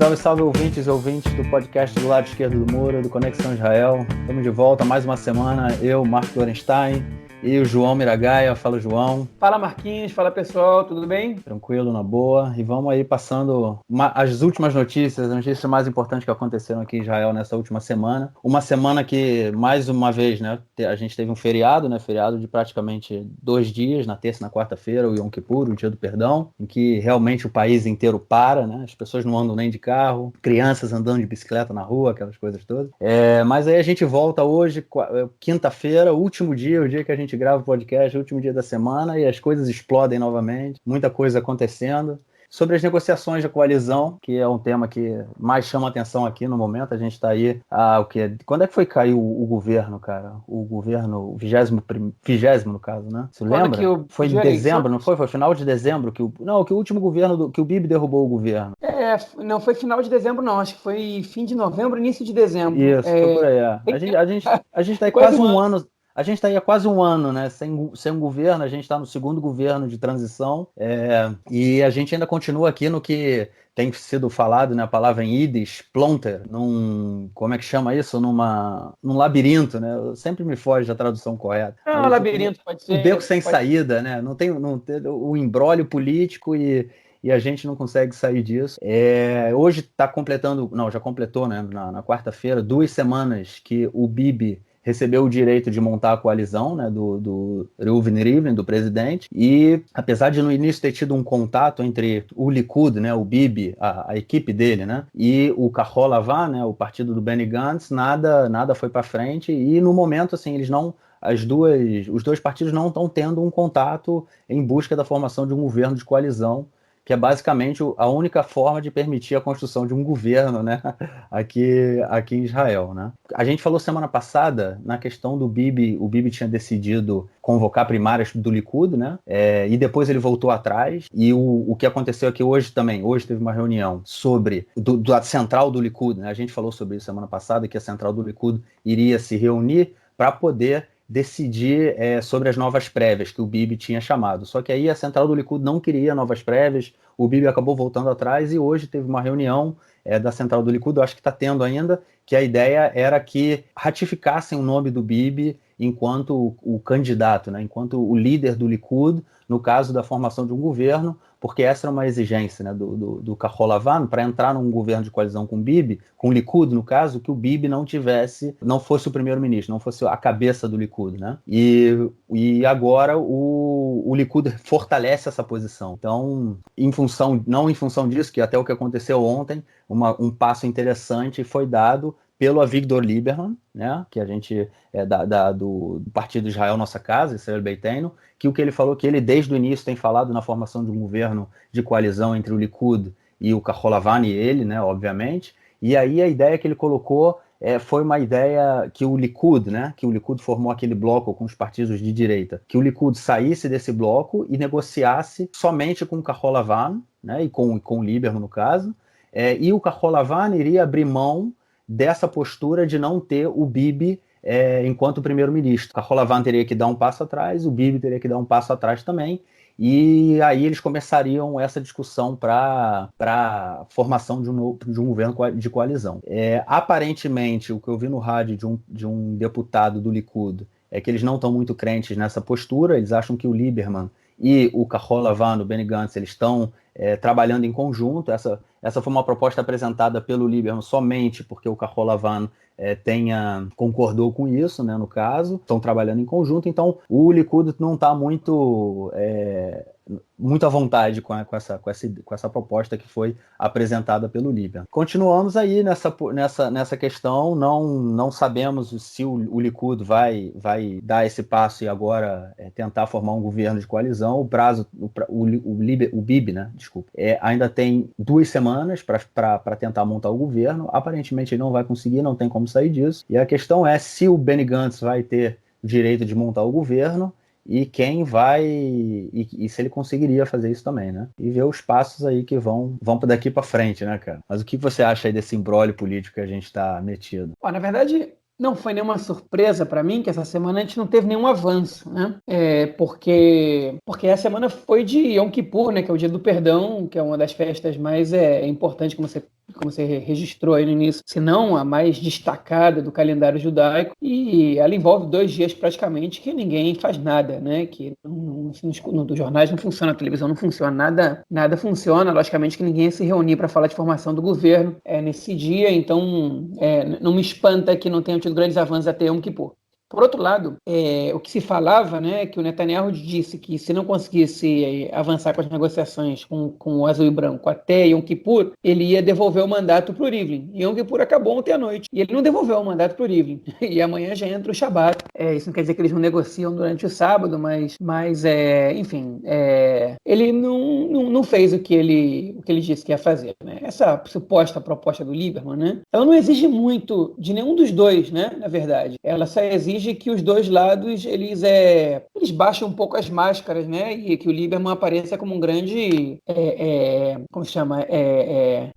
Salve, salve ouvintes e ouvintes do podcast do lado esquerdo do muro, do Conexão Israel. Estamos de volta mais uma semana, eu, Marco Lorenstein, e o João Miragaia. Fala, João. Fala, Marquinhos. Fala, pessoal. Tudo bem? Tranquilo, na boa. E vamos aí passando as últimas notícias, as notícias mais importantes que aconteceram aqui em Israel nessa última semana. Uma semana que, mais uma vez, né, a gente teve um feriado, né, feriado de praticamente 2 dias, na terça e na quarta-feira, o Yom Kippur, o Dia do Perdão, em que realmente o país inteiro para, né, as pessoas não andam nem de carro, crianças andando de bicicleta na rua, aquelas coisas todas. Mas aí a gente volta hoje, quinta-feira, último dia, o dia que a gente grava o podcast, último dia da semana, e as coisas explodem novamente, muita coisa acontecendo. Sobre as negociações da coalizão, que é um tema que mais chama atenção aqui no momento, a gente está aí, quando é que foi cair o governo, cara? O governo, o 20º no caso, né? Você lembra? Foi em dezembro, não foi? Foi final de dezembro que o último governo, que o Bibi derrubou o governo. Não foi final de dezembro, não. Acho que foi fim de novembro, início de dezembro. Isso, foi por aí. A gente tá aí quase um ano. A gente está aí há quase um ano, né, sem um governo. A gente está no segundo governo de transição, e a gente ainda continua aqui no que tem sido falado, né, a palavra em Yiddish, plonter, como é que chama isso? Num labirinto, né? Sempre me foge da tradução correta. Labirinto pode ser. O beco sem saída, né? Não tem o imbróglio político e a gente não consegue sair disso. Hoje está completando, já completou, né, na quarta-feira, 2 semanas que o Bibi recebeu o direito de montar a coalizão, né, do Reuven Rivlin, do presidente, e apesar de no início ter tido um contato entre o Likud, né, o Bibi, a equipe dele, né, e o Kahol Lavan, né, o partido do Benny Gantz, nada foi para frente, e no momento, assim, os dois partidos não estão tendo um contato em busca da formação de um governo de coalizão, que é basicamente a única forma de permitir a construção de um governo, né, aqui em Israel, né. A gente falou semana passada na questão do Bibi. O Bibi tinha decidido convocar primárias do Likud, né, e depois ele voltou atrás, e o que aconteceu aqui hoje teve uma reunião sobre da central do Likud, né. A gente falou sobre isso semana passada, que a central do Likud iria se reunir para poder decidir sobre as novas prévias que o Bibi tinha chamado. Só que aí a central do Likud não queria novas prévias, o Bibi acabou voltando atrás, e hoje teve uma reunião da central do Likud, eu acho que está tendo ainda, que a ideia era que ratificassem o nome do Bibi enquanto o candidato, né, enquanto o líder do Likud, no caso da formação de um governo, porque essa era uma exigência, né, do Kahol Lavan, para entrar num governo de coalizão com o Bibi, com o Likud, no caso, que o Bibi não fosse o primeiro-ministro, não fosse a cabeça do Likud, né? E agora o Likud fortalece essa posição. Então, não em função disso, que até o que aconteceu ontem, um passo interessante foi dado pelo Avigdor Lieberman, né, que a gente do Partido Israel Nossa Casa, Israel Beiteinu, que o que ele falou, que ele desde o início tem falado na formação de um governo de coalizão entre o Likud e o Kahol Lavan e ele, né, obviamente, e aí a ideia que ele colocou foi uma ideia que o Likud, né, que o Likud formou aquele bloco com os partidos de direita, que o Likud saísse desse bloco e negociasse somente com o Kahol Lavan, né, e com o Lieberman no caso, e o Kahol Lavan iria abrir mão dessa postura de não ter o Bibi enquanto primeiro-ministro. O Kahol Lavan teria que dar um passo atrás, o Bibi teria que dar um passo atrás também, e aí eles começariam essa discussão para a formação de um governo de coalizão. Aparentemente, o que eu vi no rádio de um deputado do Likud é que eles não estão muito crentes nessa postura, eles acham que o Lieberman e o Kahol Lavan, o Benny Gantz, eles estão trabalhando em conjunto. Essa foi uma proposta apresentada pelo Lieberman somente porque o Kahol Lavan concordou com isso, né, no caso, estão trabalhando em conjunto, então o Likud não está muito à vontade com essa proposta que foi apresentada pelo Lieberman. Continuamos aí nessa questão, não sabemos se o Likud vai dar esse passo e agora tentar formar um governo de coalizão. O prazo, o Bibi, né, desculpa, ainda tem 2 semanas para tentar montar o governo. Aparentemente ele não vai conseguir, não tem como sair disso, e a questão é se o Benny Gantz vai ter o direito de montar o governo, e quem vai, e se ele conseguiria fazer isso também, né? E ver os passos aí que vão daqui para frente, né, cara? Mas o que você acha aí desse imbróglio político que a gente tá metido? Na verdade, não foi nenhuma surpresa para mim que essa semana a gente não teve nenhum avanço, né? Porque a semana foi de Yom Kippur, né? Que é o Dia do Perdão, que é uma das festas mais importantes, como você como você registrou aí no início, se não a mais destacada do calendário judaico, e ela envolve 2 dias praticamente que ninguém faz nada, né? Que dos jornais não funciona, a televisão não funciona, nada funciona, logicamente que ninguém ia se reunir para falar de formação do governo nesse dia, então não me espanta que não tenham tido grandes avanços até Yom Kippur. Por outro lado, o que se falava, né, que o Netanyahu disse que se não conseguisse avançar com as negociações com o Azul e Branco até Yom Kippur, ele ia devolver o mandato para o Rivlin. E Yom Kippur acabou ontem à noite. E ele não devolveu o mandato para o Rivlin. E amanhã já entra o Shabat. Isso não quer dizer que eles não negociam durante o sábado, mas enfim, ele não fez o que ele disse que ia fazer. Né? Essa suposta proposta do Lieberman, né, ela não exige muito de nenhum dos dois, né, na verdade. Ela só exige que os dois lados eles baixem um pouco as máscaras, né? E que o Lieberman apareça como um grande como se chama?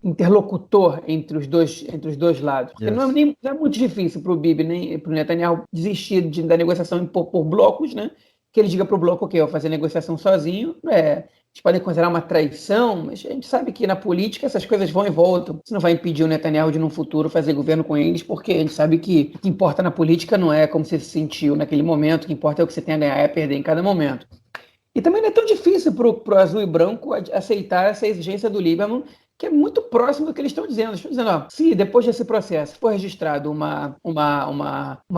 Interlocutor entre os dois lados. Porque não é muito difícil para o Bibi nem para o Netanyahu desistir da negociação por blocos, né? Que ele diga para o bloco, ok, eu vou fazer negociação sozinho, eles podem considerar uma traição, mas a gente sabe que na política essas coisas vão e voltam. Isso não vai impedir o Netanyahu de, no futuro, fazer governo com eles, porque a gente sabe que o que importa na política não é como você se sentiu naquele momento, o que importa é o que você tem a ganhar e a perder em cada momento. E também não é tão difícil para o Azul e Branco aceitar essa exigência do Lieberman, que é muito próximo do que eles estão dizendo. Eles estão dizendo, se depois desse processo for registrado uma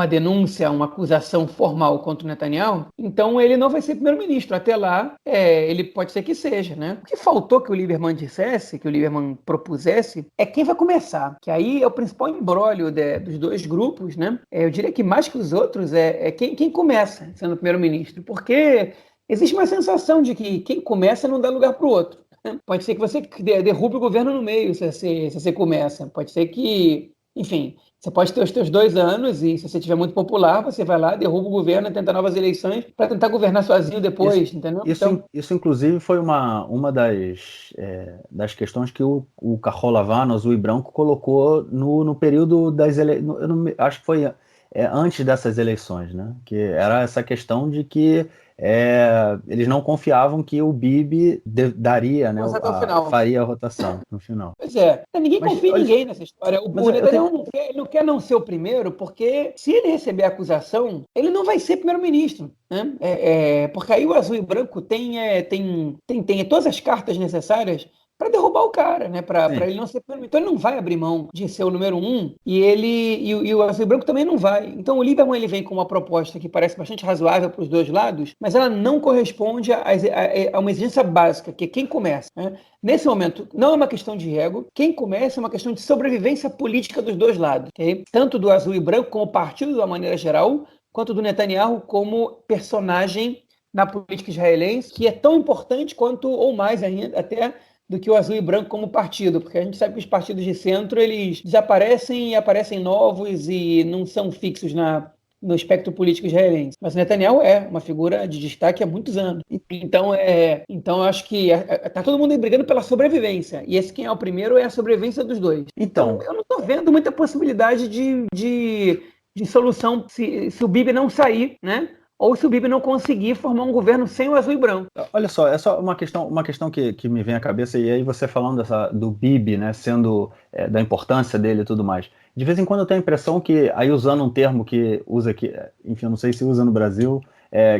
denúncia, uma acusação formal contra o Netanyahu, então ele não vai ser primeiro-ministro. Até lá, ele pode ser que seja, né? O que faltou que o Lieberman dissesse, que o Lieberman propusesse, é quem vai começar. Que aí é o principal imbróglio dos dois grupos, né? Eu diria que mais que os outros é quem começa sendo primeiro-ministro. Porque existe uma sensação de que quem começa não dá lugar para o outro. Pode ser que você derrube o governo no meio se você começa. Pode ser que, enfim, você pode ter os teus 2 anos e se você estiver muito popular, você vai lá, derruba o governo, tenta novas eleições para tentar governar sozinho depois, entendeu? Isso inclusive, foi uma das questões que o Kahol Lavan, Azul e Branco, colocou no período das eleições. Acho que foi antes dessas eleições, né? Que era essa questão de que eles não confiavam que o Bibi daria, né, faria a rotação no final. Pois ninguém confia em ninguém nessa história. O Netanyahu não quer não ser o primeiro, porque se ele receber a acusação, ele não vai ser primeiro-ministro. Né? Porque aí o Azul e Branco tem todas as cartas necessárias para derrubar o cara, né? Para ele não ser primeiro. Então ele não vai abrir mão de ser o número 1 e o Azul e Branco também não vai. Então o Lieberman ele vem com uma proposta que parece bastante razoável para os dois lados, mas ela não corresponde a uma exigência básica, que é quem começa. Né? Nesse momento, não é uma questão de ego, quem começa é uma questão de sobrevivência política dos dois lados. Okay? Tanto do Azul e Branco como partido, de uma maneira geral, quanto do Netanyahu como personagem na política israelense, que é tão importante quanto, ou mais ainda, até do que o Azul e Branco como partido, porque a gente sabe que os partidos de centro, eles desaparecem e aparecem novos e não são fixos no espectro político israelense. Mas o Netanyahu é uma figura de destaque há muitos anos. Então eu acho que está todo mundo aí brigando pela sobrevivência, e esse quem é o primeiro é a sobrevivência dos dois. Então eu não estou vendo muita possibilidade de solução se o Bibi não sair, né? Ou se o Bibi não conseguir formar um governo sem o Azul e Branco. Olha só, é só uma questão que me vem à cabeça, e aí você falando do Bibi, né, sendo da importância dele e tudo mais. De vez em quando eu tenho a impressão que, aí usando um termo que usa aqui, enfim, eu não sei se usa no Brasil,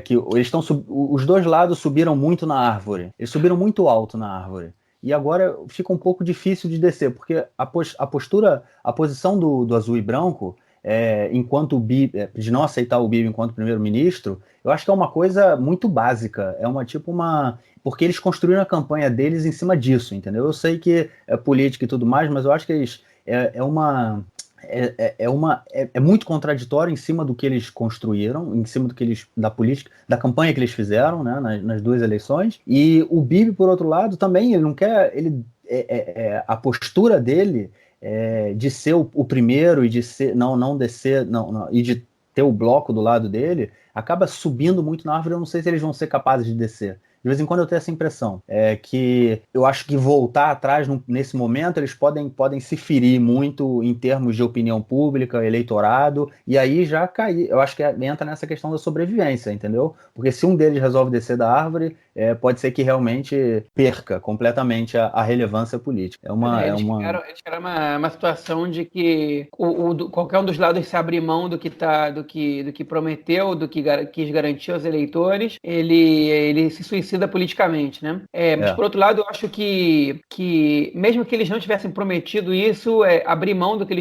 que os dois lados subiram muito na árvore, eles subiram muito alto na árvore. E agora fica um pouco difícil de descer, porque a posição do Azul e Branco, enquanto o Bibi, de não aceitar o Bibi enquanto primeiro-ministro, eu acho que é uma coisa muito básica, porque eles construíram a campanha deles em cima disso, entendeu? Eu sei que é política e tudo mais, mas eu acho que eles é muito contraditório em cima do que eles construíram, em cima da política, da campanha que eles fizeram, né, nas 2 eleições. E o Bibi, por outro lado, também ele não quer, a postura dele de ser o primeiro e de ser não descer, e de ter o bloco do lado dele, acaba subindo muito na árvore. Eu não sei se eles vão ser capazes de descer. De vez em quando eu tenho essa impressão, que eu acho que voltar atrás nesse momento, eles podem se ferir muito em termos de opinião pública, eleitorado, e aí já cair. Eu acho que entra nessa questão da sobrevivência, entendeu? Porque se um deles resolve descer da árvore, pode ser que realmente perca completamente a relevância política. Eles criaram uma situação de que qualquer um dos lados se abrir mão do que prometeu, do que quis garantir aos eleitores, ele se suicida politicamente, né? Mas por outro lado, eu acho que mesmo que eles não tivessem prometido isso, abrir mão do que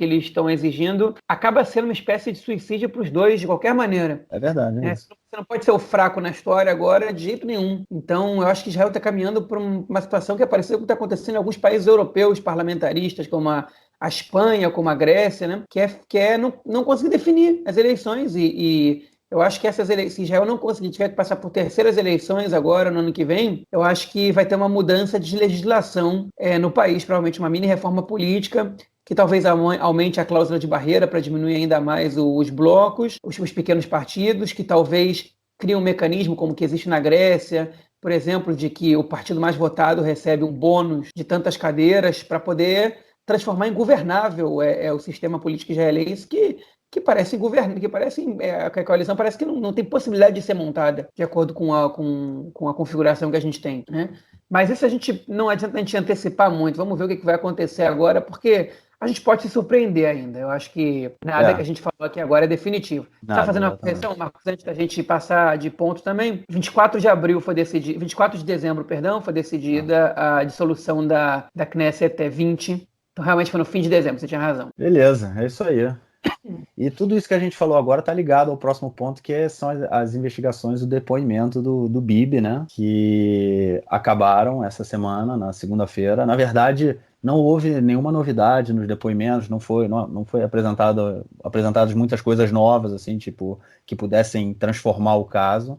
eles estão exigindo, acaba sendo uma espécie de suicídio para os dois de qualquer maneira. É verdade, é isso. Você não pode ser o fraco na história agora de jeito nenhum. Então, eu acho que Israel está caminhando para uma situação que é parecida com o que está acontecendo em alguns países europeus parlamentaristas, como a Espanha, como a Grécia, né? Que é não conseguir definir as eleições. E eu acho que se Israel não conseguir, tiver que passar por terceiras eleições agora, no ano que vem, eu acho que vai ter uma mudança de legislação no país, provavelmente uma mini reforma política, que talvez aumente a cláusula de barreira para diminuir ainda mais os blocos, os pequenos partidos, que talvez crie um mecanismo como que existe na Grécia, por exemplo, de que o partido mais votado recebe um bônus de tantas cadeiras para poder transformar em governável o sistema político israelense, que parece a coalizão parece que não tem possibilidade de ser montada de acordo com a configuração que a gente tem, né? Mas isso não adianta a gente antecipar muito. Vamos ver o que vai acontecer agora, porque a gente pode se surpreender ainda. Eu acho que nada que a gente falou aqui agora é definitivo. Está fazendo uma correção, Marcos, antes da gente passar de ponto também? 24 de dezembro, foi decidida a dissolução da Knesset 20. Então, realmente foi no fim de dezembro, você tinha razão. Beleza, é isso aí. E tudo isso que a gente falou agora está ligado ao próximo ponto, que são as investigações, o depoimento do Bibi, né? Que acabaram essa semana, na segunda-feira. Na verdade, não houve nenhuma novidade nos depoimentos, não foi apresentadas muitas coisas novas, assim, tipo, que pudessem transformar o caso.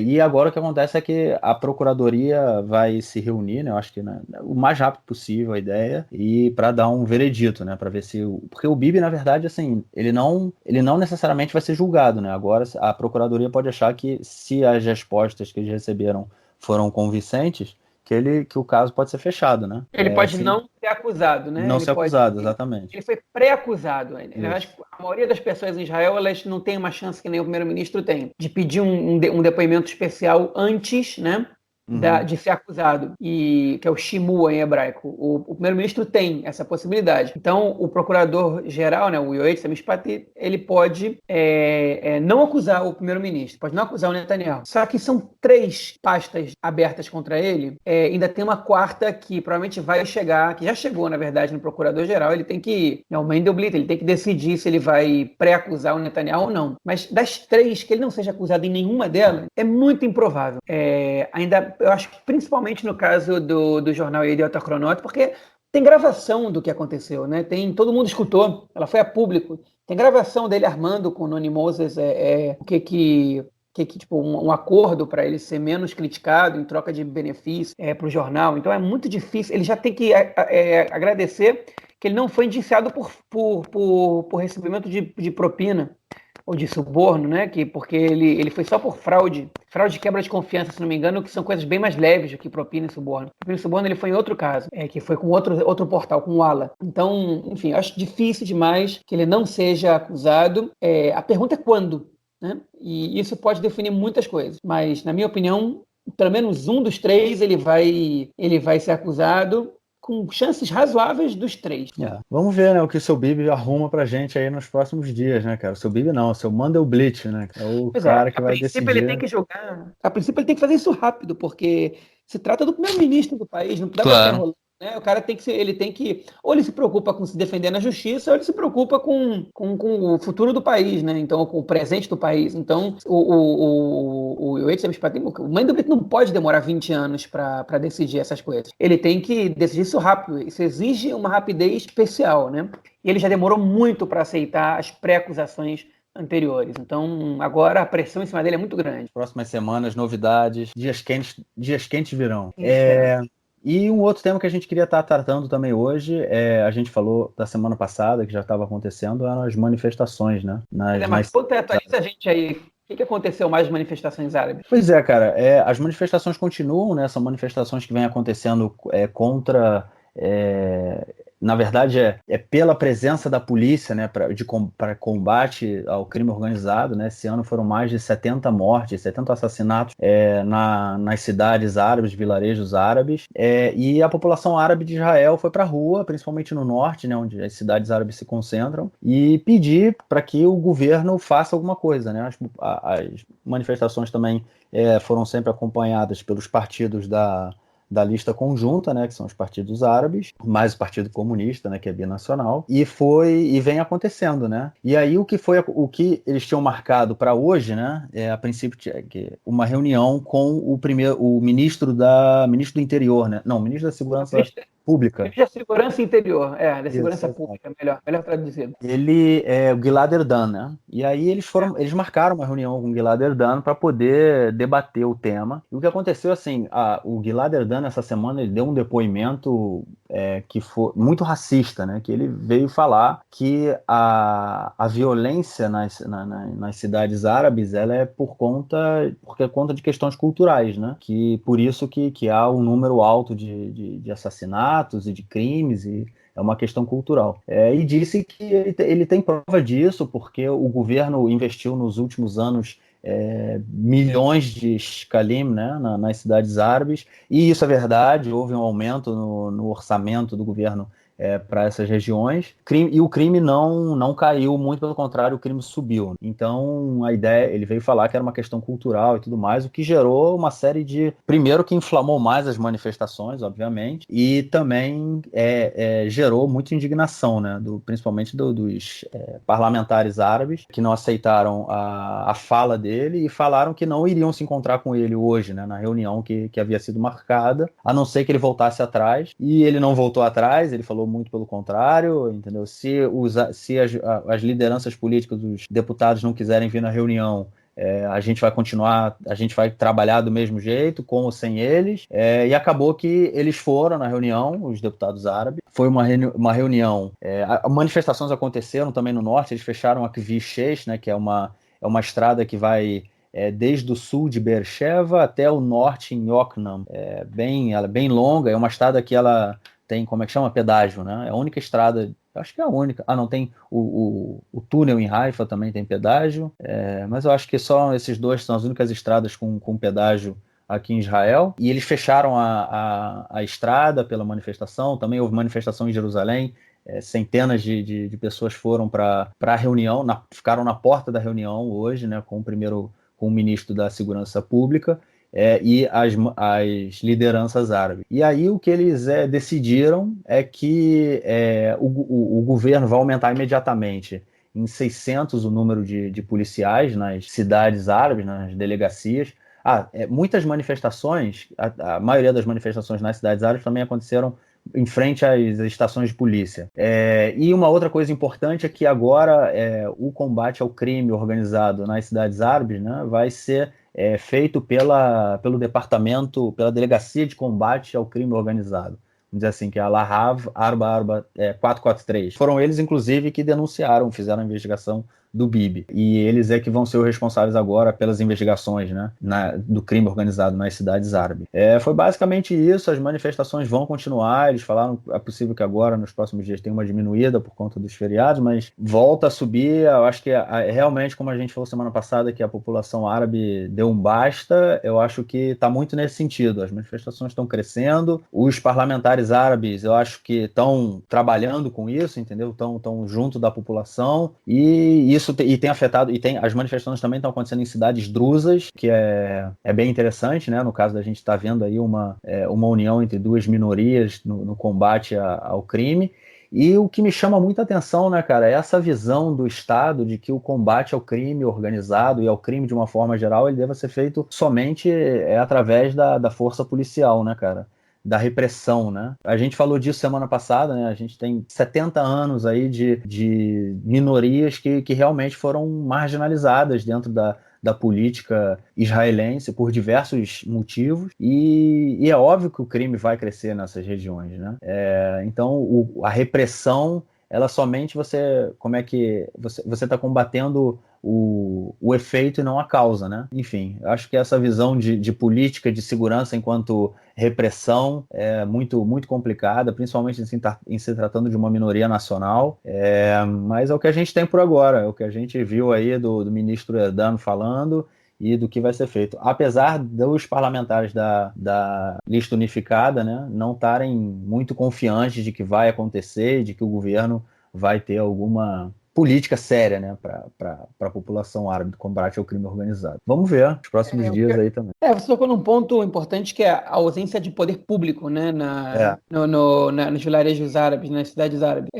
E agora o que acontece é que a Procuradoria vai se reunir, né? Eu acho que o mais rápido possível a ideia, e para dar um veredito, né? Para ver se... Porque o Bibi, na verdade, assim, ele não necessariamente vai ser julgado, né? Agora a Procuradoria pode achar que, se as respostas que eles receberam foram convincentes, que o caso pode ser fechado, né? Ele pode não ser acusado, né? Não ser acusado, exatamente. Ele foi pré-acusado. Na verdade, a maioria das pessoas em Israel, elas não tem uma chance que nem o primeiro-ministro tem, de pedir um depoimento especial antes, né? De ser acusado, que é o shimua em hebraico. O primeiro-ministro tem essa possibilidade. Então, o procurador-geral, né, o Yoetz HaMishpati, ele pode não acusar o primeiro-ministro, pode não acusar o Netanyahu. Só que são 3 pastas abertas contra ele, ainda tem uma quarta que provavelmente vai chegar, que já chegou, na verdade, no procurador-geral. Ele tem que, o Mendelblit, ele tem que decidir se ele vai pré-acusar o Netanyahu ou não. Mas das 3, que ele não seja acusado em nenhuma delas, é muito improvável. Eu acho que principalmente no caso do jornal Yediot Ahronot, porque tem gravação do que aconteceu, né? Todo mundo escutou, ela foi a público. Tem gravação dele armando com o Noni Moses tipo, um acordo para ele ser menos criticado em troca de benefício para o jornal. Então é muito difícil. Ele já tem que agradecer que ele não foi indiciado por recebimento de propina ou de suborno, né? Porque ele foi só por fraude e quebra de confiança, se não me engano, que são coisas bem mais leves do que propina e suborno. Propina e suborno ele foi em outro caso, que foi com outro portal, com o Ala. Então, enfim, acho difícil demais que ele não seja acusado. A pergunta é quando, né? E isso pode definir muitas coisas. Mas, na minha opinião, pelo menos um dos 3 ele vai ser acusado, com chances razoáveis dos 3. Vamos ver, né, o que o seu Bibi arruma pra gente aí nos próximos dias, né, cara? O seu Bibi não, o seu Mandelblit, né? É o cara que vai decidir. Ele tem que jogar. A princípio, ele tem que fazer isso rápido, porque se trata do primeiro-ministro do país, não dá pra ficar enrolando. Né? O cara ou ele se preocupa com se defender na justiça, ou ele se preocupa com o futuro do país, né? Então, com o presente do país. Então, o Mendelblit não pode demorar 20 anos para decidir essas coisas. Ele tem que decidir isso rápido. Isso exige uma rapidez especial, né? E ele já demorou muito para aceitar as pré-acusações anteriores. Então, agora a pressão em cima dele é muito grande. Próximas semanas, novidades, dias quentes virão. E um outro tema que a gente queria estar tratando também hoje, a gente falou da semana passada, que já estava acontecendo, eram as manifestações, né? Mas atualiza a gente aí. O que aconteceu mais nas manifestações árabes? Pois é, cara. As manifestações continuam, né? São manifestações que vêm acontecendo contra na verdade, é pela presença da polícia, né, para combate ao crime organizado, né? Esse ano foram mais de 70 mortes, 70 assassinatos nas cidades árabes, vilarejos árabes, e a população árabe de Israel foi para a rua, principalmente no norte, né, onde as cidades árabes se concentram, e pedir para que o governo faça alguma coisa, né? As manifestações também foram sempre acompanhadas pelos partidos da lista conjunta, né, que são os partidos árabes, mais o Partido Comunista, né, que é binacional, e vem acontecendo, né? E aí o que eles tinham marcado para hoje, né, a princípio uma reunião com o ministro do Interior, né? Não, ministro da Segurança Pública. Da Segurança Interior, da Isso, Segurança Pública, melhor traduzido. ele é o Gilad Erdan, né? E aí eles marcaram uma reunião com o Gilad Erdan para poder debater o tema. E o que aconteceu, assim, o Gilad Erdan, essa semana, ele deu um depoimento que foi muito racista, né? Que ele veio falar que a violência nas cidades árabes, ela é por conta de questões culturais, né? Que por isso que há um número alto de assassinatos e de crimes é uma questão cultural. E disse que ele tem prova disso, porque o governo investiu nos últimos anos milhões de shekalim, né, nas cidades árabes, e isso é verdade, houve um aumento no orçamento do governo para essas regiões, e o crime não caiu, muito pelo contrário, o crime subiu. Então, a ideia, ele veio falar que era uma questão cultural e tudo mais, o que gerou uma série primeiro que inflamou mais as manifestações, obviamente, e também gerou muita indignação, né, principalmente dos parlamentares árabes, que não aceitaram a fala dele e falaram que não iriam se encontrar com ele hoje, né, na reunião que havia sido marcada, a não ser que ele voltasse atrás, e ele não voltou atrás, ele falou muito pelo contrário, entendeu? Se as lideranças políticas, os deputados não quiserem vir na reunião, a gente vai continuar, a gente vai trabalhar do mesmo jeito, com ou sem eles, e acabou que eles foram na reunião, os deputados árabes, foi uma reunião, manifestações aconteceram também no norte, eles fecharam a Kvish 6, né, que é uma estrada que vai desde o sul de Beersheba até o norte em Yokneam, ela é bem longa, é uma estrada que ela tem, como é que chama? Pedágio, né? É a única estrada, acho que é a única. Não, tem o túnel em Haifa também tem pedágio, mas eu acho que só esses dois são as únicas estradas com pedágio aqui em Israel. E eles fecharam a estrada pela manifestação, também houve manifestação em Jerusalém, centenas de pessoas foram para a reunião, ficaram na porta da reunião hoje, né, com o ministro da Segurança Pública, e as lideranças árabes. E aí o que eles decidiram é que o governo vai aumentar imediatamente em 600 o número de policiais nas cidades árabes, nas delegacias. Muitas manifestações, a maioria das manifestações nas cidades árabes também aconteceram em frente às estações de polícia. E uma outra coisa importante é que agora o combate ao crime organizado nas cidades árabes, né, vai ser feito pelo departamento, pela Delegacia de Combate ao Crime Organizado. Vamos dizer assim, que é a Lahav Arba 443. Foram eles, inclusive, que denunciaram, fizeram a investigação do Bibi. E eles que vão ser os responsáveis agora pelas investigações, né, do crime organizado nas cidades árabes. Foi basicamente isso, as manifestações vão continuar, eles falaram, é possível que agora, nos próximos dias, tenha uma diminuída por conta dos feriados, mas volta a subir. Eu acho que realmente, como a gente falou semana passada, que a população árabe deu um basta, eu acho que está muito nesse sentido. As manifestações estão crescendo, os parlamentares árabes, eu acho que estão trabalhando com isso, entendeu? Estão junto da população, e isso tem afetado, as manifestações também estão acontecendo em cidades drusas, que é bem interessante, né? No caso da gente estar vendo aí uma união entre duas minorias no combate ao crime. E o que me chama muita atenção, né, cara, é essa visão do Estado de que o combate ao crime organizado e ao crime de uma forma geral, ele deva ser feito somente através da força policial, né, cara? Da repressão, né? A gente falou disso semana passada, né? A gente tem 70 anos aí de minorias que realmente foram marginalizadas dentro da política israelense por diversos motivos, e é óbvio que o crime vai crescer nessas regiões, né? Então, a repressão, ela somente como é que você está combatendo o efeito e não a causa, né? Enfim, acho que essa visão de política de segurança enquanto repressão é muito, muito complicada, principalmente em se tratando de uma minoria nacional, mas é o que a gente tem por agora, é o que a gente viu aí do ministro Erdan falando e do que vai ser feito. Apesar dos parlamentares da lista unificada, né, não estarem muito confiantes de que vai acontecer, de que o governo vai ter alguma política séria, né, para a população árabe do combate ao crime organizado. Vamos ver os próximos dias aí também. Você tocou num ponto importante que é a ausência de poder público, né, nos vilarejos árabes, nas cidades árabes.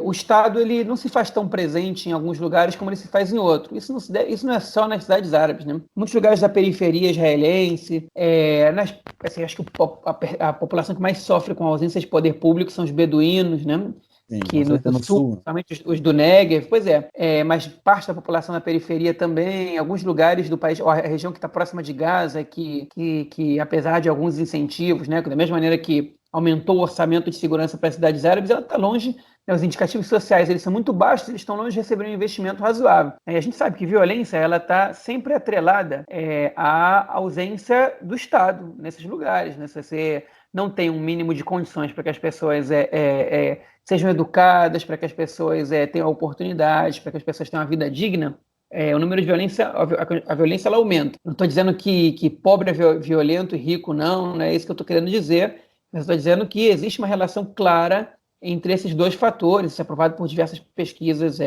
O Estado ele não se faz tão presente em alguns lugares como ele se faz em outros. Isso não é só nas cidades árabes, né? Muitos lugares da periferia israelense, assim, acho que a população que mais sofre com a ausência de poder público são os beduínos, né? Sim, que no sul, principalmente os do Negev, mas parte da população na periferia também, alguns lugares do país, a região que está próxima de Gaza, que apesar de alguns incentivos, né, da mesma maneira que aumentou o orçamento de segurança para as cidades árabes, ela está longe, né, os indicativos sociais eles são muito baixos, eles estão longe de receber um investimento razoável. A gente sabe que violência ela está sempre atrelada à ausência do Estado nesses lugares, né? Se você não tem um mínimo de condições para que as pessoas sejam educadas, para que as pessoas tenham oportunidades, para que as pessoas tenham uma vida digna, o número de violência, a violência ela aumenta. Não estou dizendo que pobre é violento e rico não é isso que eu estou querendo dizer, mas estou dizendo que existe uma relação clara entre esses dois fatores, isso é provado por diversas pesquisas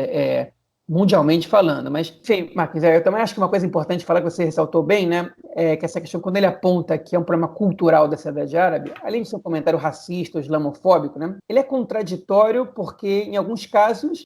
mundialmente falando. Mas, enfim, Marcos, eu também acho que uma coisa importante falar que você ressaltou bem, né, que essa questão, quando ele aponta que é um problema cultural da sociedade árabe, além de ser um comentário racista ou islamofóbico, né, ele é contraditório porque, em alguns casos,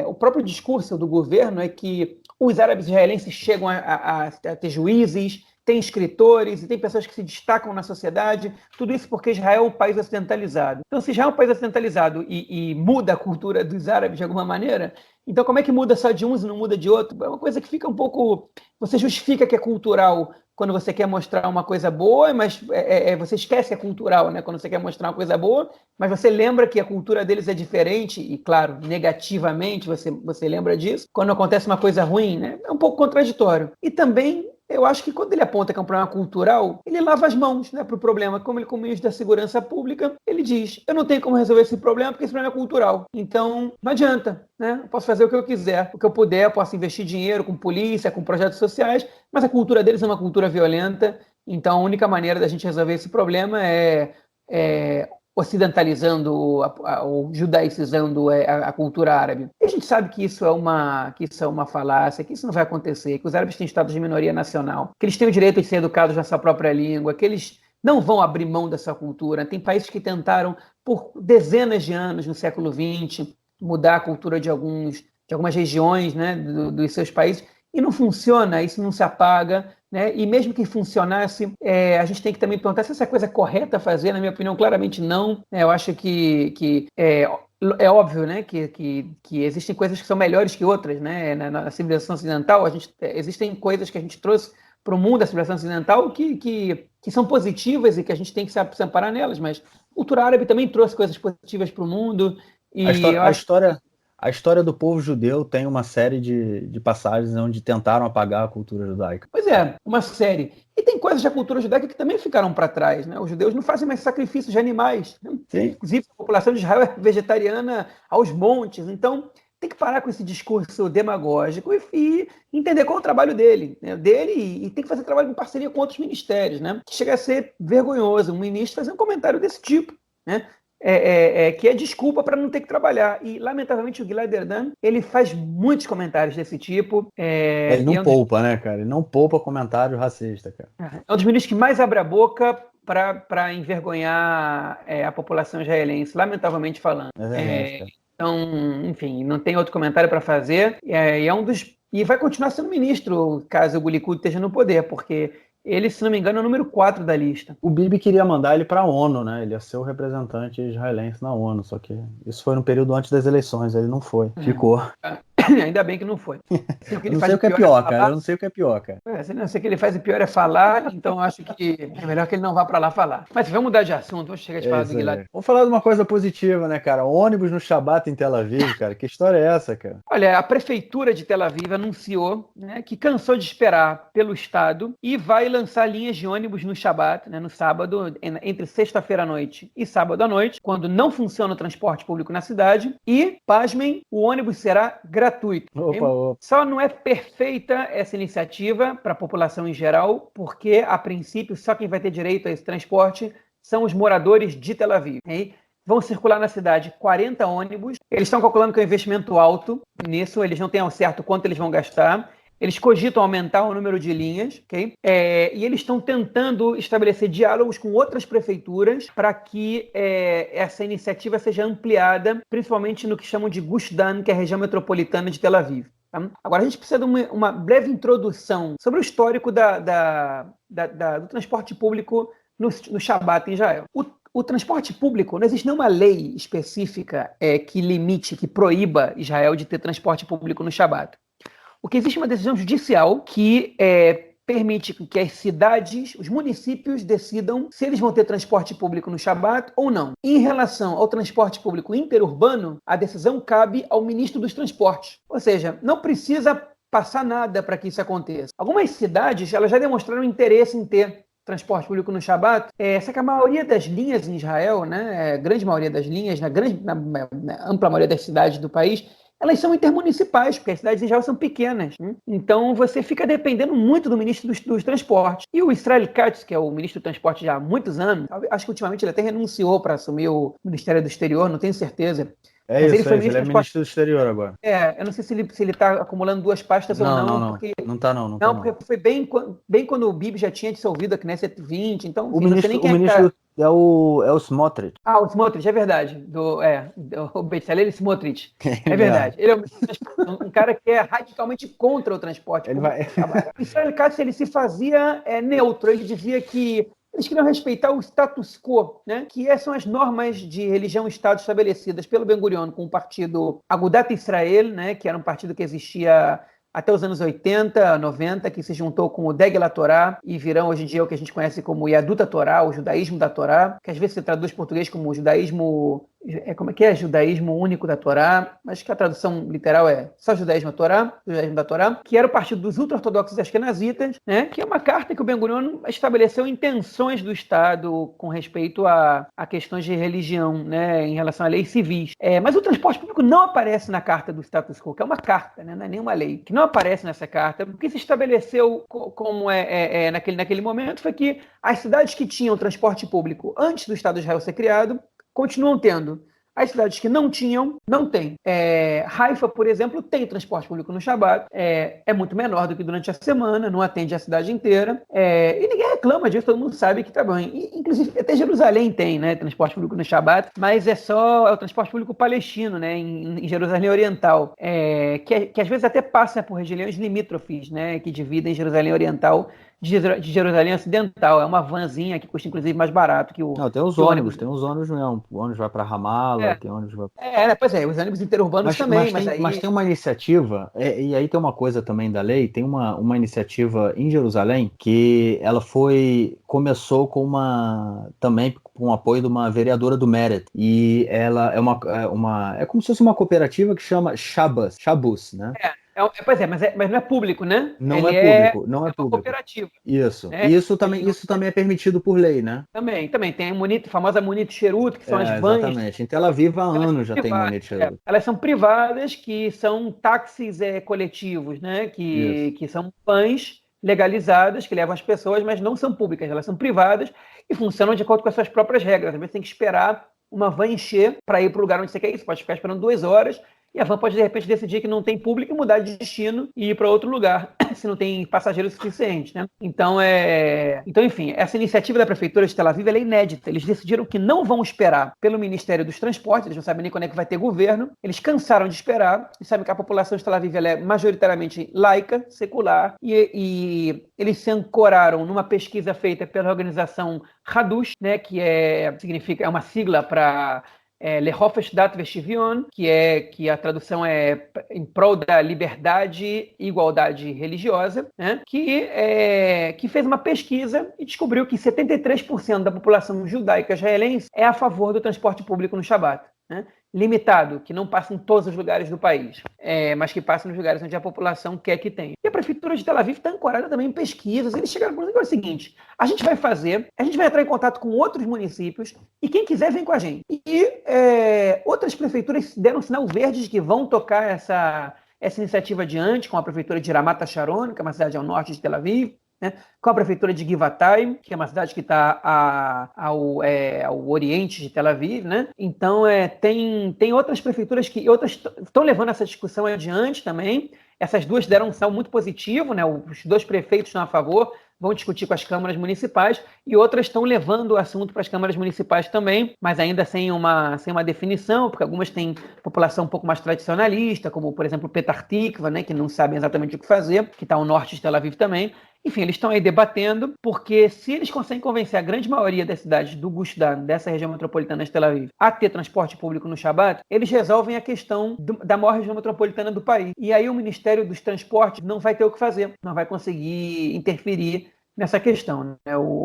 o próprio discurso do governo é que os árabes israelenses chegam a ter juízes, tem escritores e tem pessoas que se destacam na sociedade, tudo isso porque Israel é um país ocidentalizado. Então, se Israel é um país ocidentalizado e muda a cultura dos árabes de alguma maneira, então como é que muda só de uns e não muda de outro? É uma coisa que fica um pouco... Você justifica que é cultural quando você quer mostrar uma coisa boa, mas você esquece que é cultural, né? Quando você quer mostrar uma coisa boa, mas você lembra que a cultura deles é diferente, e claro, negativamente você lembra disso. Quando acontece uma coisa ruim, né? É um pouco contraditório. E também eu acho que quando ele aponta que é um problema cultural, ele lava as mãos, né, para o problema. Como ministro da Segurança Pública, ele diz, eu não tenho como resolver esse problema porque esse problema é cultural. Então, não adianta, né? Eu posso fazer o que eu quiser, o que eu puder, eu posso investir dinheiro com polícia, com projetos sociais, mas a cultura deles é uma cultura violenta, então a única maneira da gente resolver esse problema é ocidentalizando ou judaicizando a cultura árabe. E a gente sabe que isso é uma falácia, que isso não vai acontecer, que os árabes têm status de minoria nacional, que eles têm o direito de ser educados na sua própria língua, que eles não vão abrir mão da sua cultura. Tem países que tentaram, por dezenas de anos no século XX, mudar a cultura de algumas regiões, né, dos seus países, e não funciona, isso não se apaga, né? E mesmo que funcionasse, a gente tem que também perguntar se essa coisa é correta a fazer. Na minha opinião, claramente não. Eu acho que é óbvio, né, que existem coisas que são melhores que outras, né? Na civilização ocidental, existem coisas que a gente trouxe para o mundo da civilização ocidental que são positivas e que a gente tem que se amparar nelas, mas a cultura árabe também trouxe coisas positivas para o mundo. E A história do povo judeu tem uma série de passagens onde tentaram apagar a cultura judaica. Pois é, uma série. E tem coisas da cultura judaica que também ficaram para trás, né? Os judeus não fazem mais sacrifícios de animais. Sim. Inclusive, a população de Israel é vegetariana aos montes. Então, tem que parar com esse discurso demagógico e entender qual é o trabalho dele, né? E tem que fazer trabalho em parceria com outros ministérios, né? Que chega a ser vergonhoso um ministro fazer um comentário desse tipo, né? Que é desculpa para não ter que trabalhar. E, lamentavelmente, o Gilad Erdan, ele faz muitos comentários desse tipo. Ele não poupa, né, cara? Ele não poupa comentário racista, cara. É um dos ministros que mais abre a boca para envergonhar a população israelense, lamentavelmente falando. Então, enfim, não tem outro comentário para fazer. E vai continuar sendo ministro, caso o Likud esteja no poder, porque ele, se não me engano, é o número 4 da lista. O Bibi queria mandar ele para a ONU, né? Ele ia ser o representante israelense na ONU, só que isso foi no período antes das eleições, ele não foi, ficou. Ainda bem que não foi. Eu não sei o que é pior, cara. Eu não sei o que é pior, cara. Não sei o que ele faz e pior é falar, então acho que é melhor que ele não vá para lá falar. Mas vamos mudar de assunto, vamos chegar de falar do Gilad. Vamos falar de uma coisa positiva, né, cara? Ônibus no Shabat em Tel Aviv, cara. Que história é essa, cara? Olha, a prefeitura de Tel Aviv anunciou, né, que cansou de esperar pelo Estado e vai lançar linhas de ônibus no Shabat, né, no sábado, entre sexta-feira à noite e sábado à noite, quando não funciona o transporte público na cidade. E, pasmem, o ônibus será gratuito. Opa. Só não é perfeita essa iniciativa para a população em geral, porque, a princípio, só quem vai ter direito a esse transporte são os moradores de Tel Aviv. Hein? Vão circular na cidade 40 ônibus. Eles estão calculando que é um investimento alto nisso, eles não têm ao certo quanto eles vão gastar. Eles cogitam aumentar o número de linhas, ok? E eles estão tentando estabelecer diálogos com outras prefeituras para que essa iniciativa seja ampliada, principalmente no que chamam de Gush Dan, que é a região metropolitana de Tel Aviv. Tá? Agora, a gente precisa de uma breve introdução sobre o histórico do transporte público no Shabat em Israel. O transporte público, não existe nenhuma lei específica que limite, que proíba Israel de ter transporte público no Shabat. O que existe é uma decisão judicial que permite que as cidades, os municípios decidam se eles vão ter transporte público no Shabat ou não. Em relação ao transporte público interurbano, a decisão cabe ao ministro dos Transportes. Ou seja, não precisa passar nada para que isso aconteça. Algumas cidades elas já demonstraram interesse em ter transporte público no Shabat, só que a maioria das linhas em Israel, né, a grande maioria das linhas, na ampla maioria das cidades do país, elas são intermunicipais, porque as cidades em Israel são pequenas. Então, você fica dependendo muito do ministro dos Transportes. E o Israel Katz, que é o ministro do Transporte já há muitos anos, acho que ultimamente ele até renunciou para assumir o Ministério do Exterior, não tenho certeza. Mas ele é ministro do Exterior agora. Eu não sei se ele está acumulando duas pastas ou não. Não. Porque... Não está não. Porque foi bem quando o Bibi já tinha dissolvido a Knesset 20, então... O ministro é o Smotrich. O Smotrich, é verdade. O Bezalel Smotrich. É verdade. Ele é um cara que é radicalmente contra o transporte. O Israel Katz, ele se fazia neutro. Ele dizia que eles queriam respeitar o status quo, né? Que são as normas de religião e Estado estabelecidas pelo Ben-Gurion com o partido Agudat Israel, né? Que era um partido que existia até os anos 80, 90, que se juntou com o Degel Torá e virão hoje em dia o que a gente conhece como Yadut Torá, o judaísmo da Torá, que às vezes se traduz em português como judaísmo... Como é que é? Judaísmo único da Torá, mas que a tradução literal é só judaísmo da Torá, que era o partido dos ultra-ortodoxos askenazitas, né? Que é uma carta que o Ben-Gurion estabeleceu intenções do Estado com respeito a questões de religião, né? Em relação a leis civis. Mas o transporte público não aparece na carta do status quo, que é uma carta, né? Não é nenhuma lei, que não aparece nessa carta. O que se estabeleceu como naquele momento foi que as cidades que tinham transporte público antes do Estado de Israel ser criado continuam tendo. As cidades que não tinham, não têm. Haifa, por exemplo, tem transporte público no Shabat, é muito menor do que durante a semana, não atende a cidade inteira, e ninguém reclama disso, todo mundo sabe que tá bom. Inclusive, até Jerusalém tem, né, transporte público no Shabat, mas é o transporte público palestino, né, em Jerusalém Oriental, que às vezes até passa por regiões limítrofes, né, que dividem Jerusalém Oriental de Jerusalém Ocidental. É uma vanzinha que custa, inclusive, mais barato que o... Não, tem os ônibus mesmo. O ônibus vai para Ramallah, tem ônibus... Pois é, os ônibus interurbanos também, mas tem uma iniciativa, e aí tem uma coisa também da lei, tem uma iniciativa em Jerusalém que ela começou também com o apoio de uma vereadora do Meret, e ela é como se fosse uma cooperativa que chama Shabbos, né? Pois é, mas não é público, né? Não é público. Uma cooperativa. Isso. Né? Isso também é permitido por lei, né? Também. Tem a famosa Munit Sherut, que são as vans. Exatamente. Em Tel Aviv há anos já tem Munit Sherut. Elas são privadas, que são táxis coletivos, né? Que são vans legalizadas, que levam as pessoas, mas não são públicas. Elas são privadas e funcionam de acordo com as suas próprias regras. Às vezes tem que esperar uma van encher para ir para o lugar onde você quer ir. Você pode ficar esperando 2 horas. E a van pode, de repente, decidir que não tem público e mudar de destino e ir para outro lugar, se não tem passageiros suficientes, né? Então, enfim, essa iniciativa da Prefeitura de Tel Aviv é inédita. Eles decidiram que não vão esperar pelo Ministério dos Transportes, eles não sabem nem quando é que vai ter governo, eles cansaram de esperar, e sabem que a população de Tel Aviv ela é majoritariamente laica, secular, e eles se ancoraram numa pesquisa feita pela organização Hadush, né, que é uma sigla para Lehofstadt Vestivion, que a tradução é em prol da liberdade e igualdade religiosa, né? Que fez uma pesquisa e descobriu que 73% da população judaica israelense é a favor do transporte público no Shabat, né? Limitado, que não passa em todos os lugares do país, mas que passa nos lugares onde a população quer que tenha. E a prefeitura de Tel Aviv está ancorada também em pesquisas. Eles chegaram para o seguinte: a gente vai entrar em contato com outros municípios e quem quiser vem com a gente. E outras prefeituras deram sinal verde de que vão tocar essa iniciativa adiante, com a prefeitura de Ramat HaSharon, que é uma cidade ao norte de Tel Aviv, né, com a prefeitura de Givatayim, que é uma cidade que está ao oriente de Tel Aviv, né? Então tem outras prefeituras que estão levando essa discussão adiante também. Essas duas deram um sinal muito positivo, né? Os dois prefeitos estão a favor, vão discutir com as câmaras municipais, e outras estão levando o assunto para as câmaras municipais também, mas ainda sem uma definição, porque algumas têm população um pouco mais tradicionalista, como, por exemplo, Petah Tikva, né, que não sabem exatamente o que fazer, que está ao norte de Tel Aviv também. Enfim, eles estão aí debatendo, porque se eles conseguem convencer a grande maioria das cidades do Gush Dan, dessa região metropolitana de Tel Aviv, a ter transporte público no Shabat, eles resolvem a questão da maior região metropolitana do país. E aí o Ministério dos Transportes não vai ter o que fazer, não vai conseguir interferir nessa questão, né?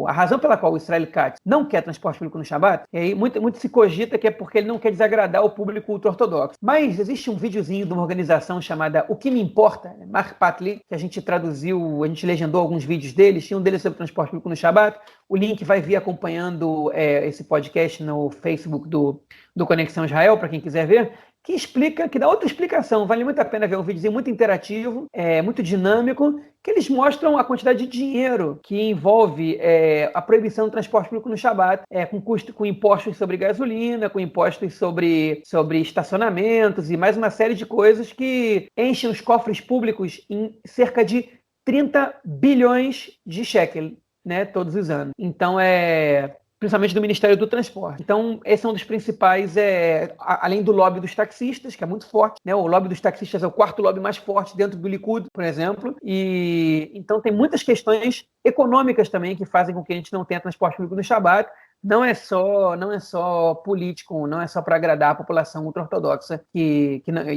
A razão pela qual o Israel Katz não quer transporte público no Shabat, e aí muito se cogita que é porque ele não quer desagradar o público ultra-ortodoxo. Mas existe um videozinho de uma organização chamada O Que Me Importa, Mark Patli, que a gente traduziu, a gente legendou alguns vídeos deles, tinha um deles sobre transporte público no Shabat. O link vai vir acompanhando esse podcast no Facebook do Conexão Israel, para quem quiser ver, que dá outra explicação. Vale muito a pena ver um videozinho muito interativo, muito dinâmico, que eles mostram a quantidade de dinheiro que envolve a proibição do transporte público no Shabat, com impostos sobre gasolina, com impostos sobre estacionamentos e mais uma série de coisas que enchem os cofres públicos em cerca de 30 bilhões de shekel, né, todos os anos. Então, principalmente do Ministério do Transporte. Então, esse é um dos principais, além do lobby dos taxistas, que é muito forte, né? O lobby dos taxistas é o quarto lobby mais forte dentro do Likud, por exemplo, e então tem muitas questões econômicas também que fazem com que a gente não tenha transporte público no Shabat. Não é só político, não é só para agradar a população ultra-ortodoxa,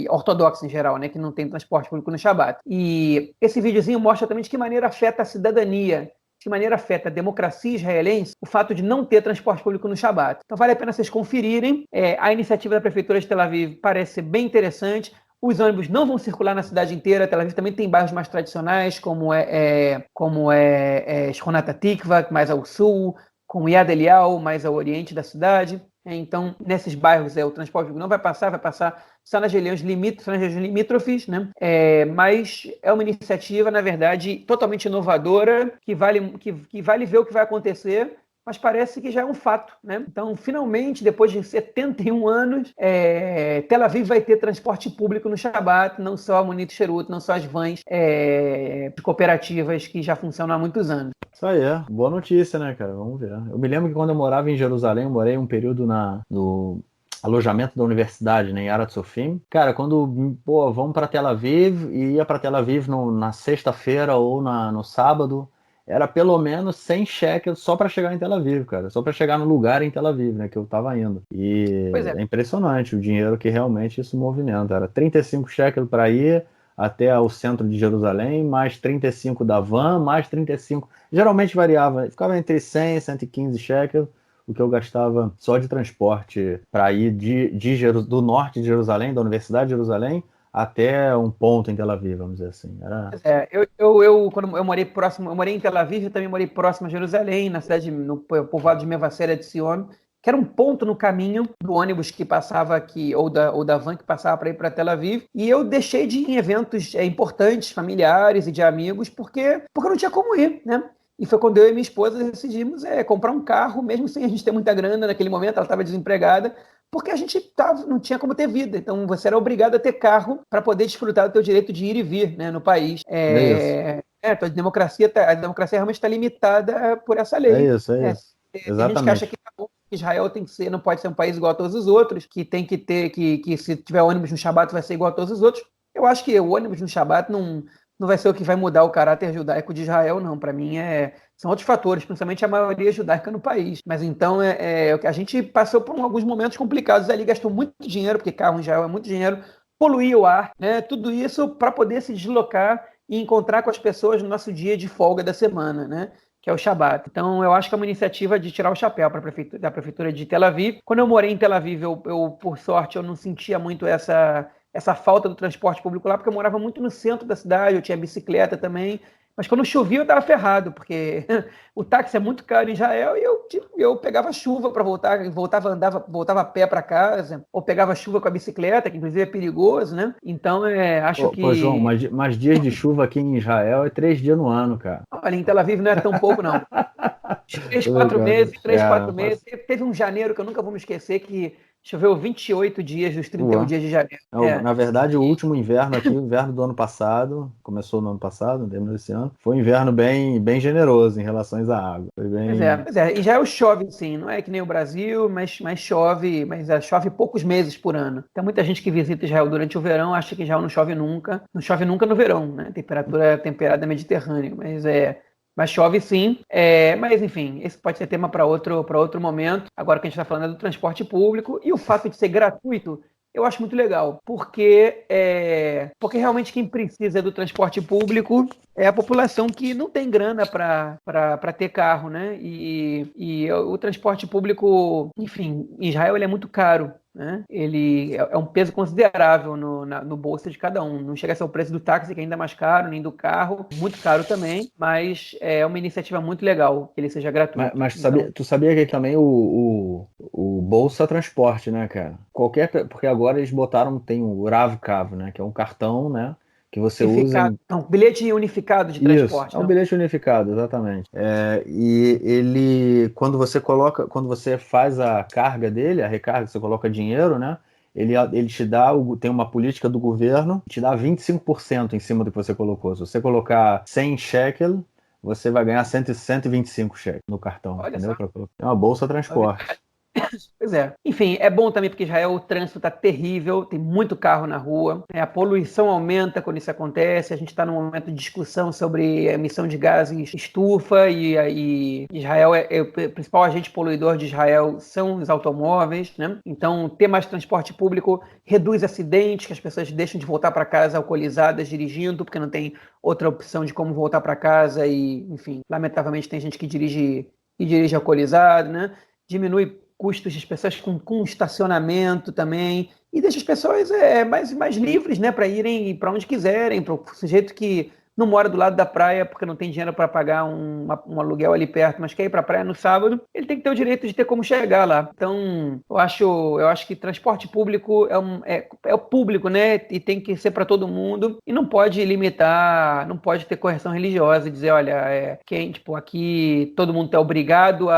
ortodoxa em geral, né, que não tem transporte público no Shabat. E esse videozinho mostra também de que maneira afeta a cidadania, de maneira afeta a democracia israelense, o fato de não ter transporte público no Shabat. Então vale a pena vocês conferirem. A iniciativa da Prefeitura de Tel Aviv parece ser bem interessante. Os ônibus não vão circular na cidade inteira. Tel Aviv também tem bairros mais tradicionais, como Shkonat Tikva, mais ao sul, como Yad Eliyahu, mais ao oriente da cidade. Então, nesses bairros, o transporte público não vai passar só nas regiões limítrofes, né? Mas é uma iniciativa, na verdade, totalmente inovadora, que vale ver o que vai acontecer, mas parece que já é um fato, né? Então, finalmente, depois de 71 anos, Tel Aviv vai ter transporte público no Shabat, não só a Monit Sherut, não só as vans cooperativas que já funcionam há muitos anos. Isso aí, boa notícia, né, cara? Vamos ver. Eu me lembro que quando eu morava em Jerusalém, eu morei um período no alojamento da universidade, né, em Yad Sofim. Cara, quando, vamos para Tel Aviv, e ia para Tel Aviv na sexta-feira ou no sábado, era pelo menos 100 shekels só para chegar em Tel Aviv, cara. Só para chegar no lugar em Tel Aviv, né, que eu tava indo. E é impressionante o dinheiro que realmente isso movimenta. Era 35 shekels para ir até o centro de Jerusalém, mais 35 da van, mais 35... Geralmente variava, ficava entre 100 e 115 shekels, o que eu gastava só de transporte para ir do norte de Jerusalém, da Universidade de Jerusalém, até um ponto em Tel Aviv, vamos dizer assim. Quando eu morei próximo, eu morei em Tel Aviv, eu também morei próximo a Jerusalém, no povoado de Mevaseret de Sion, que era um ponto no caminho do ônibus que passava aqui, ou da van que passava para ir para Tel Aviv, e eu deixei de ir em eventos importantes, familiares e de amigos, porque eu não tinha como ir, né? E foi quando eu e minha esposa decidimos comprar um carro, mesmo sem a gente ter muita grana naquele momento, ela estava desempregada, porque a gente não tinha como ter vida. Então você era obrigado a ter carro para poder desfrutar do teu direito de ir e vir, né, no país. A democracia realmente está limitada por essa lei. É isso. Tem gente que acha que Israel não pode ser um país igual a todos os outros, que tem que ter, que se tiver ônibus no Shabat vai ser igual a todos os outros. Eu acho que o ônibus no Shabat não não vai ser o que vai mudar o caráter judaico de Israel, não. Para mim, são outros fatores, principalmente a maioria judaica no país. Mas então, a gente passou por alguns momentos complicados ali, gastou muito dinheiro, porque carro em Israel é muito dinheiro, poluía o ar, né? Tudo isso para poder se deslocar e encontrar com as pessoas no nosso dia de folga da semana, né? Que é o Shabat. Então, eu acho que é uma iniciativa de tirar o chapéu para da prefeitura de Tel Aviv. Quando eu morei em Tel Aviv, por sorte, eu não sentia muito essa falta do transporte público lá, porque eu morava muito no centro da cidade, eu tinha bicicleta também. Mas quando chovia eu estava ferrado, porque o táxi é muito caro em Israel e eu pegava chuva para voltar, voltava a pé para casa, ou pegava chuva com a bicicleta, que inclusive é perigoso, né? Então, acho Pô, João, que... mas dias de chuva aqui em Israel é 3 dias no ano, cara. Olha, em Tel Aviv não é tão pouco, não. Três, Tô quatro brincando. meses, 3, 4 meses. Teve um janeiro que eu nunca vou me esquecer, que choveu 28 dias dos 31 Ué. dias de janeiro. Na verdade, o último inverno aqui, o inverno do ano passado, começou no ano passado, terminou esse ano, foi um inverno bem generoso em relação à água. Foi bem. Pois é. Israel chove, sim, não é que nem o Brasil, mas chove, chove poucos meses por ano. Tem muita gente que visita Israel durante o verão, acha que Israel não chove nunca no verão, né? Temperatura temperada mediterrânea, mas chove sim. Mas enfim, esse pode ser tema para outro momento. Agora que a gente está falando é do transporte público e o fato de ser gratuito. Eu acho muito legal, porque realmente quem precisa do transporte público é a população que não tem grana para ter carro, né? E o transporte público, enfim, em Israel ele é muito caro, né? Ele é um peso considerável no bolso de cada um. Não chega a ser o preço do táxi, que é ainda mais caro, nem do carro, muito caro também, mas é uma iniciativa muito legal que ele seja gratuito. Mas Então, tu sabia que também o Bolsa Transporte, né, cara? Porque agora eles botaram, tem o Rav-Kav, né, que é um cartão, né, que você usa unificado, em. não, bilhete unificado de Isso, é transporte, um não? bilhete unificado, exatamente. E ele, quando você faz a carga dele, a recarga, você coloca dinheiro, né? Ele te dá, tem uma política do governo, te dá 25% em cima do que você colocou. Se você colocar 100 shekel, você vai ganhar 125 shekel no cartão, Olha entendeu? só. É uma bolsa transporte. Pois é. Enfim, é bom também porque Israel o trânsito está terrível, tem muito carro na rua, né? A poluição aumenta quando isso acontece. A gente está num momento de discussão sobre a emissão de gases estufa e Israel o principal agente poluidor de Israel são os automóveis, né? Então, ter mais transporte público reduz acidentes, que as pessoas deixam de voltar para casa alcoolizadas dirigindo, porque não tem outra opção de como voltar para casa e, enfim, lamentavelmente tem gente que dirige alcoolizado, né? Diminui custos das pessoas com estacionamento também, e deixa as pessoas mais livres, né, para irem para onde quiserem, para o sujeito que não mora do lado da praia porque não tem dinheiro para pagar um aluguel ali perto, mas quer ir para a praia no sábado, ele tem que ter o direito de ter como chegar lá. Então, eu acho que transporte público é o público, né, e tem que ser para todo mundo, e não pode limitar, não pode ter correção religiosa e dizer, olha, tipo, aqui todo mundo é obrigado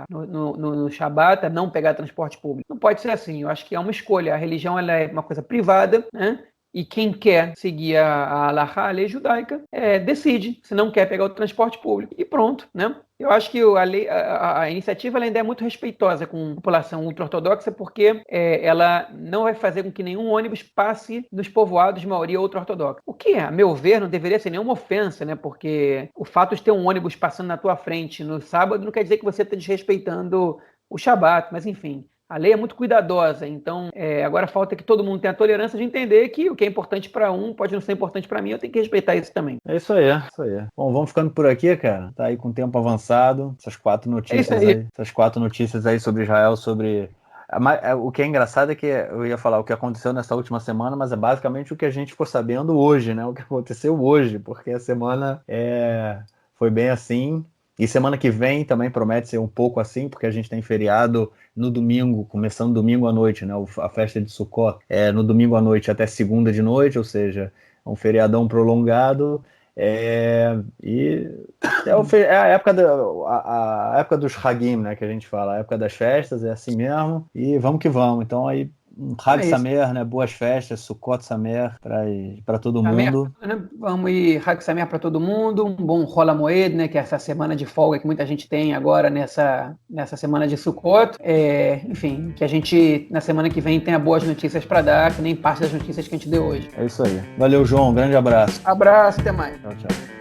no Shabat a não pegar transporte público. Não pode ser assim, eu acho que é uma escolha. A religião ela é uma coisa privada, né? E quem quer seguir a Halakha, a lei judaica, decide se não quer pegar o transporte público. E pronto, né? Eu acho que a iniciativa ela ainda é muito respeitosa com a população ultra-ortodoxa, porque ela não vai fazer com que nenhum ônibus passe nos povoados de maioria ultra-ortodoxa. O que, a meu ver, não deveria ser nenhuma ofensa, né? Porque o fato de ter um ônibus passando na tua frente no sábado não quer dizer que você está desrespeitando o Shabat, mas enfim. A lei é muito cuidadosa, então agora falta que todo mundo tenha a tolerância de entender que o que é importante para um pode não ser importante para mim, eu tenho que respeitar isso também. É isso aí, é isso aí. Bom, vamos ficando por aqui, cara. Tá aí com o tempo avançado. É isso aí. Essas 4 notícias aí sobre Israel, sobre. O que é engraçado é que eu ia falar o que aconteceu nessa última semana, mas é basicamente o que a gente ficou sabendo hoje, né? O que aconteceu hoje, porque a semana foi bem assim. E semana que vem também promete ser um pouco assim, porque a gente tem feriado no domingo, começando domingo à noite, né? A festa de Sukkot é no domingo à noite até segunda de noite, ou seja, é um feriadão prolongado. E é a época, a época dos Hagim, né? Que a gente fala, a época das festas, é assim mesmo. E vamos que vamos. Então aí um Hag Samer, né? Boas festas, Sukkot Samer para todo mundo. Vamos ir Hag Samer para todo mundo, um bom Rola Moed, né? Que é essa semana de folga que muita gente tem agora nessa semana de Sukkot. Enfim, que a gente na semana que vem tenha boas notícias para dar, que nem parte das notícias que a gente deu hoje. É isso aí. Valeu, João. Um grande abraço. Abraço, até mais. Tchau, tchau.